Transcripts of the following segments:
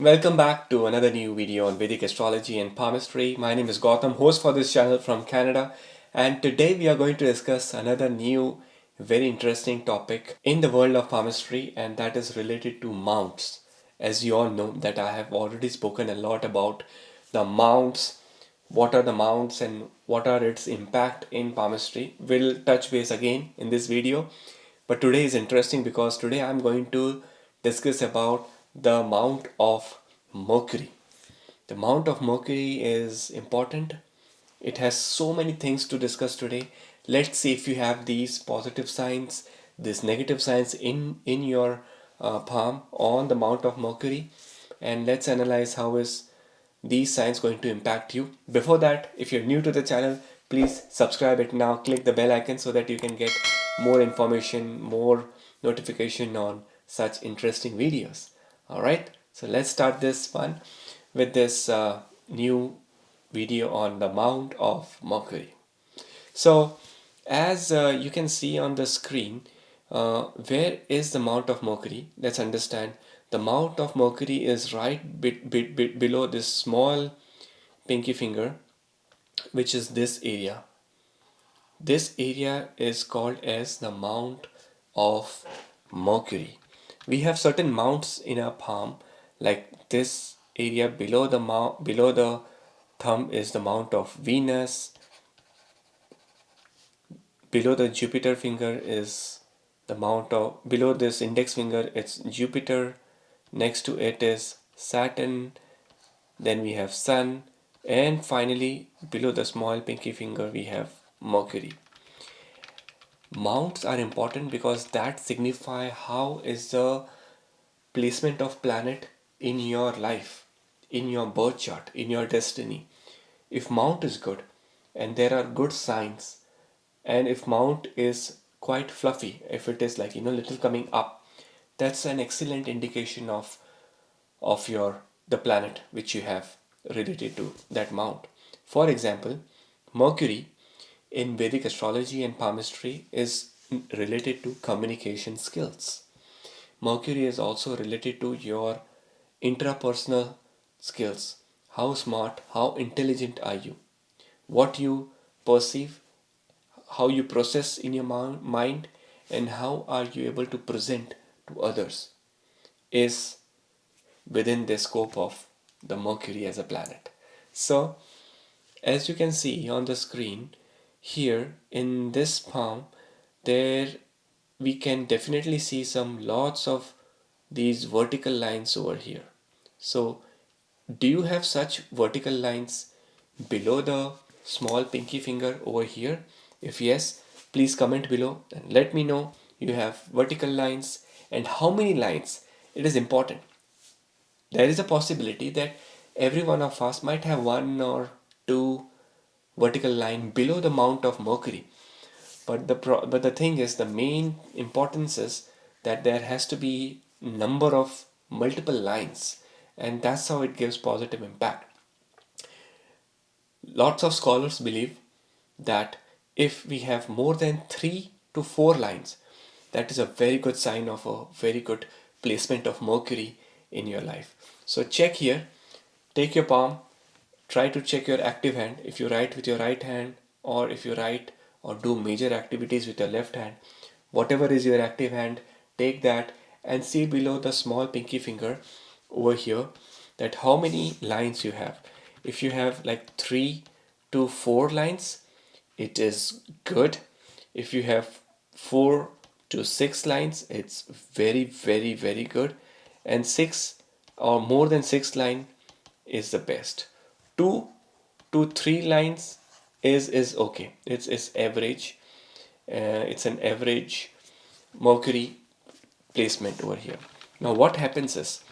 Welcome back to another new video on Vedic astrology and palmistry. My name is Gautam, host for this channel from Canada, and today we are going to discuss another new, very interesting topic in the world of palmistry, and that is related to mounts. As you all know, that I have already spoken a lot about the mounts, what are the mounts and what are its impact in palmistry. We'll touch base again in this video, but today is interesting because today I'm going to discuss about the mount of Mercury. The mount of Mercury is important. It has so many things to discuss today. Let's see if you have these positive signs, these negative signs in your palm on the mount of Mercury, and let's analyze how is these signs going to impact you. Before that, if you're new to the channel, please subscribe it now. Click the bell icon so that you can get more information, more notification on such interesting videos. All right, so let's start this one with this new video on the mount of Mercury. So, as you can see on the screen, where is the mount of Mercury? Let's understand. The mount of Mercury is right bit below this small pinky finger, which is this area. This area is called as the mount of Mercury. We have certain mounts in our palm, like this area below the below the thumb is the mount of Venus. Below the Jupiter finger is the mount of, below this index finger it's Jupiter. Next to it is Saturn. Then we have Sun, and finally below the small pinky finger we have Mercury. Mounts are important because that signify how is the placement of planet in your life, in your birth chart, in your destiny. If mount is good and there are good signs, and if mount is quite fluffy, if it is like little coming up, that's an excellent indication of your the planet which you have related to that mount. For example, Mercury in Vedic astrology and palmistry is related to communication skills. Mercury is also related to your intrapersonal skills. How smart, how intelligent are you? What you perceive, how you process in your mind, and how are you able to present to others is within the scope of the Mercury as a planet. So, as you can see on the screen, here in this palm, there we can definitely see some lots of these vertical lines over here. So, do you have such vertical lines below the small pinky finger over here? If yes, please comment below and let me know you have vertical lines and how many lines. It is important. There is a possibility that every one of us might have one or two vertical line below the mount of Mercury. But the thing is, the main importance is that there has to be number of multiple lines, and that's how it gives positive impact. Lots of scholars believe that if we have more than 3 to 4 lines, that is a very good sign of a very good placement of Mercury in your life. So check here, take your palm, try to check your active hand. If you write with your right hand, or if you write or do major activities with your left hand, whatever is your active hand, take that and see below the small pinky finger over here that how many lines you have. If you have like 3 to 4 lines, it is good. If you have 4 to 6 lines, it's very, very, very good. And 6 or more than 6 line is the best. 2 to 3 lines is okay. It's average. It's an average Mercury placement over here. Now what happens is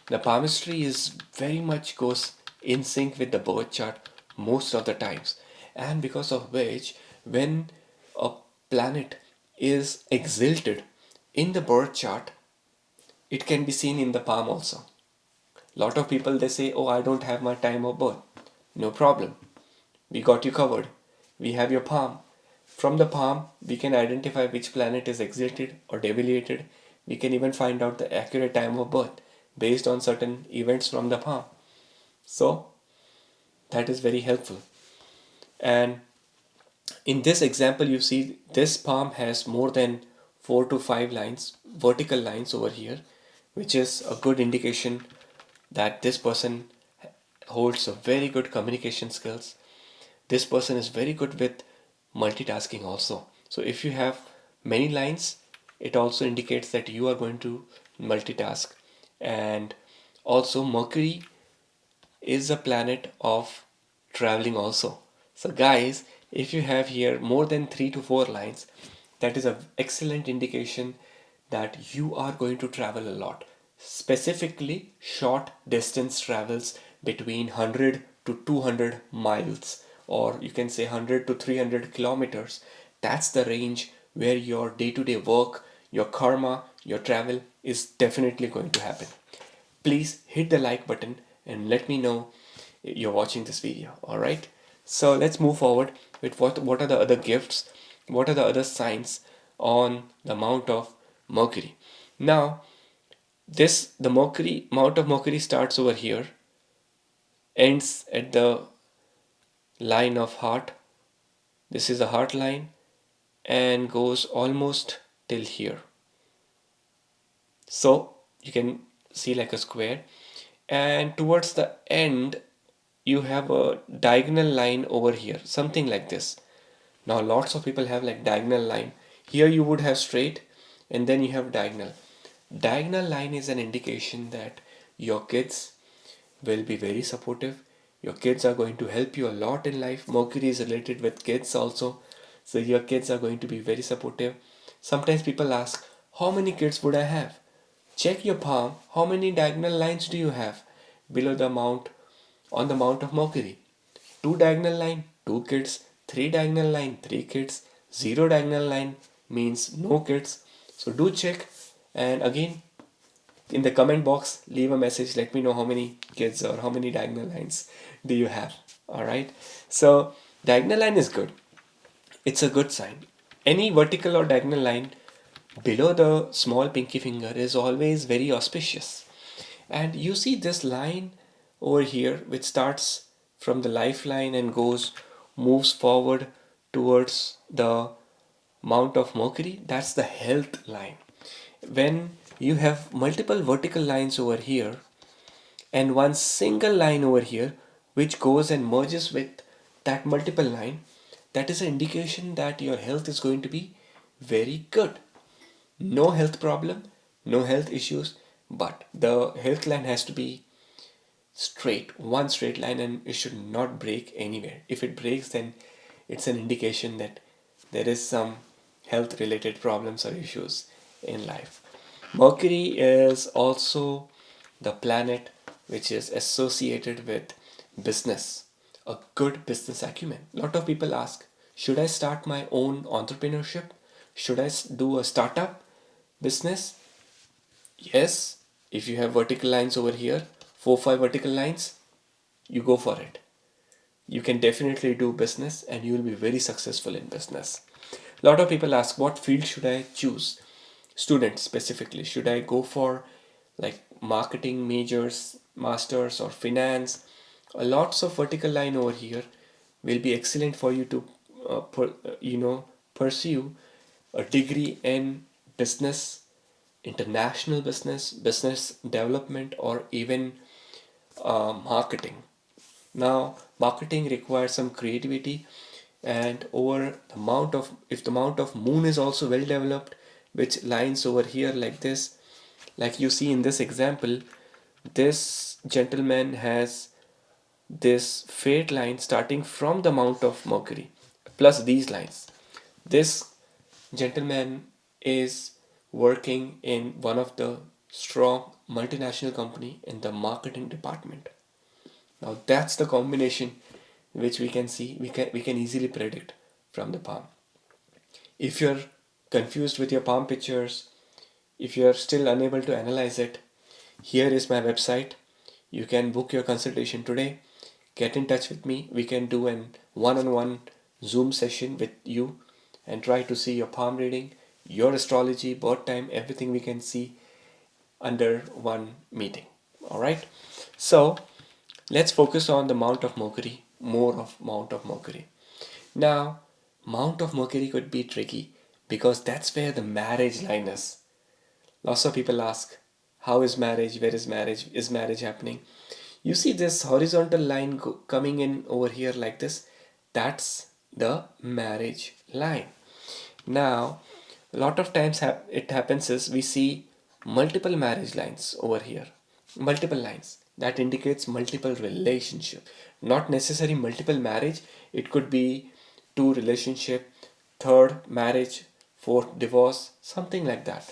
the palmistry is very much goes in sync with the birth chart most of the times, and because of which when a planet is exalted in the birth chart, it can be seen in the palm also. Lot of people they say, oh, I don't have my time of birth. No problem, we got you covered. We have your palm. From the palm, we can identify which planet is exalted or deviated. We can even find out the accurate time of birth. based on certain events from the palm. So that is very helpful. And in this example, you see this palm has more than 4 to 5 lines, vertical lines over here, which is a good indication that this person holds a very good communication skills. This person is very good with multitasking also. So if you have many lines, it also indicates that you are going to multitask. And also Mercury is a planet of traveling also. So guys, if you have here more than 3 to 4 lines, that is an excellent indication that you are going to travel a lot. Specifically, short distance travels between 100 to 200 miles, or you can say 100 to 300 kilometers. That's the range where your day to day work, your karma, your travel is definitely going to happen. Please hit the like button and let me know you're watching this video. All right, so let's move forward with what are the other gifts, what are the other signs on the mount of Mercury. Now this the Mercury mount of Mercury starts over here, ends at the line of heart. This is the heart line and goes almost till here. So you can see like a square, and towards the end you have a diagonal line over here, something like this. Now lots of people have like diagonal line. Here you would have straight and then you have diagonal. Diagonal line is an indication that your kids will be very supportive. Your kids are going to help you a lot in life. Mercury is related with kids also. So your kids are going to be very supportive. Sometimes people ask, how many kids would I have? Check your palm. How many diagonal lines do you have below the mount on the mount of Mercury? 2 diagonal line, 2 kids. 3 diagonal line, 3 kids. 0 diagonal line means no kids. So do check. And again, in the comment box, leave a message. Let me know how many kids or how many diagonal lines do you have. All right. So diagonal line is good. It's a good sign. Any vertical or diagonal line below the small pinky finger is always very auspicious. And you see this line over here, which starts from the lifeline and moves forward towards the mount of Mercury. That's the health line. When you have multiple vertical lines over here and one single line over here, which goes and merges with that multiple line, that is an indication that your health is going to be very good. No health problem, no health issues, but the health line has to be straight, one straight line, and it should not break anywhere. If it breaks, then it's an indication that there is some health related problems or issues in life. Mercury is also the planet which is associated with business, a good business acumen. A lot of people ask, should I start my own entrepreneurship? Should I do a startup business? Yes, if you have vertical lines over here, 4 5 vertical lines, you go for it. You can definitely do business and you will be very successful in business. A lot of people ask, what field should I choose? Students specifically, should I go for like marketing majors, masters, or finance? Lots of vertical line over here will be excellent for you to pursue a degree in business, international business, business development, or even marketing. Now, marketing requires some creativity, and over the mount of if the mount of moon is also well developed, which lines over here like this, like you see in this example, this gentleman has this fate line starting from the mount of Mercury plus these lines. This gentleman is working in one of the strong multinational company in the marketing department. Now that's the combination which we can see, we can easily predict from the palm. If you're confused with your palm pictures, if you're still unable to analyze it, here is my website. You can book your consultation today. Get in touch with me. We can do an one-on-one Zoom session with you and try to see your palm reading, your astrology, birth time, everything we can see under one meeting. All right. So let's focus on the Mount of Mercury, more of Mount of Mercury. Now, Mount of Mercury could be tricky because that's where the marriage line is. Lots of people ask, how is marriage? Where is marriage? Is marriage happening? You see this horizontal line coming in over here like this. That's the marriage line. Now, a lot of times it happens is we see multiple marriage lines over here. Multiple lines. That indicates multiple relationship. Not necessarily multiple marriage. It could be two relationship, third marriage, fourth divorce, something like that.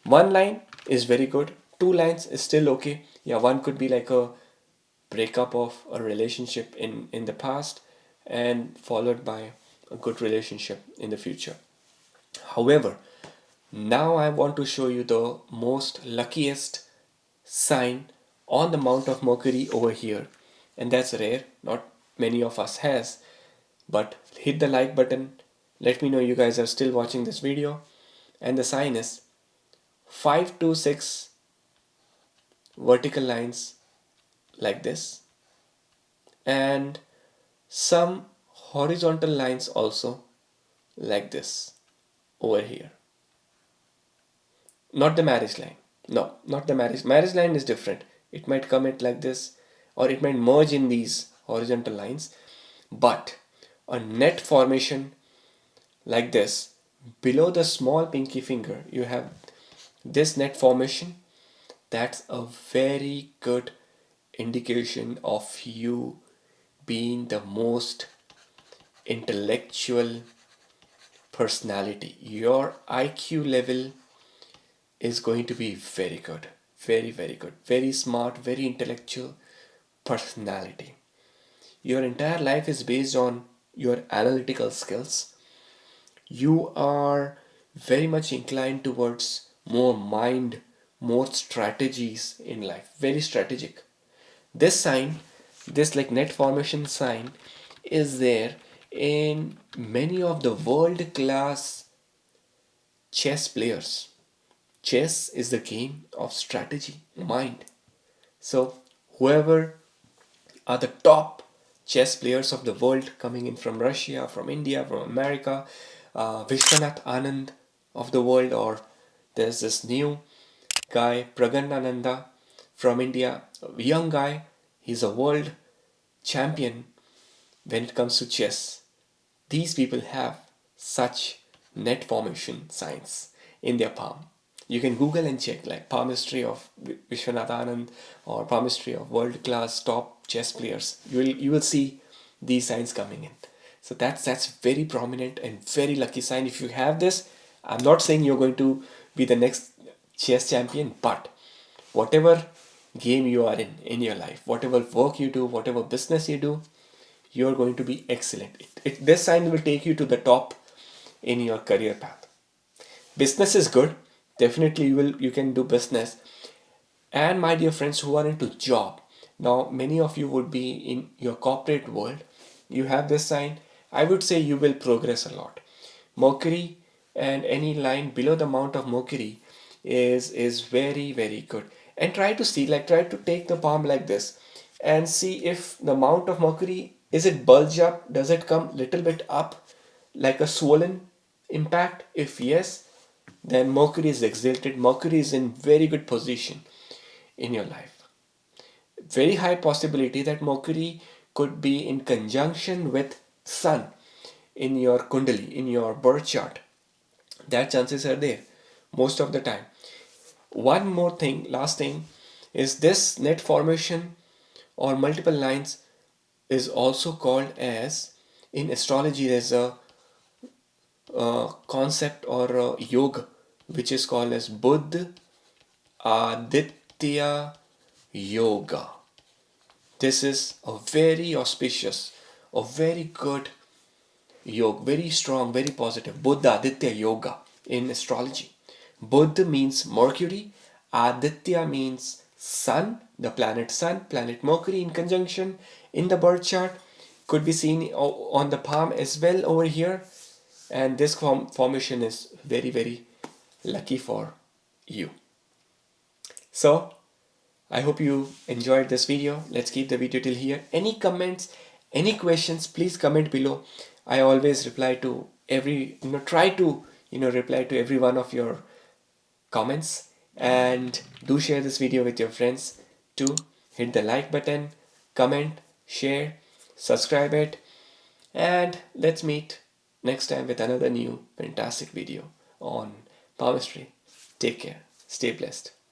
One line is very good. Two lines is still okay. Yeah, one could be like a breakup of a relationship in the past and followed by a good relationship in the future. However, now I want to show you the most luckiest sign on the Mount of Mercury over here, and that's rare, not many of us has. But hit the like button, let me know you guys are still watching this video. And the sign is 5 to 6 vertical lines like this, and some horizontal lines also like this over here. Not the marriage line. No, not the marriage. Marriage line is different. It might come it like this, or it might merge in these horizontal lines. But a net formation like this, below the small pinky finger, you have this net formation. That's a very good indication of you being the most intellectual personality. Your IQ level is going to be very good, very, very good, very smart, very intellectual personality. Your entire life is based on your analytical skills. You are very much inclined towards more mind, more strategies in life, very strategic. This sign, this like net formation sign, is there in many of the world class chess players. Chess is the game of strategy, mind. So, whoever are the top chess players of the world coming in from Russia, from India, from America, Vishwanath Anand of the world, or there's this new guy, Praganananda from India, a young guy, he's a world champion when it comes to chess. These people have such net formation signs in their palm. You can Google and check like Palmistry of Vishwanath Anand or Palmistry of world class top chess players. You will see these signs coming in. So that's very prominent and very lucky sign. If you have this, I'm not saying you're going to be the next chess champion, but whatever game you are in your life, whatever work you do, whatever business you do, you're going to be excellent. This sign will take you to the top in your career path. Business is good. Definitely you can do business. And my dear friends who are into job, now many of you would be in your corporate world. You have this sign. I would say you will progress a lot. Mercury and any line below the Mount of Mercury is very, very good. And try to take the palm like this and see if the Mount of Mercury, is it bulge up, does it come little bit up like a swollen impact? If yes, then Mercury is exalted. Mercury is in very good position in your life. Very high possibility that Mercury could be in conjunction with Sun in your Kundali, in your birth chart. That chances are there most of the time. One more thing, last thing, is this net formation or multiple lines is also called as, in astrology there's a concept or a yoga which is called as Buddha Aditya Yoga. This is a very auspicious, a very good yoga, very strong, very positive. Buddha Aditya Yoga in astrology. Buddha means Mercury, Aditya means Sun, the planet Sun, planet Mercury in conjunction in the birth chart. Could be seen on the palm as well over here. And this formation is very, very lucky for you. So I hope you enjoyed this video. Let's keep the video till here. Any comments, any questions, please comment below. I always reply to try to, reply to every one of your comments. And do share this video with your friends too. Hit the like button, comment, share, subscribe it. And let's meet next time with another new fantastic video on palmistry. Take care. Stay blessed.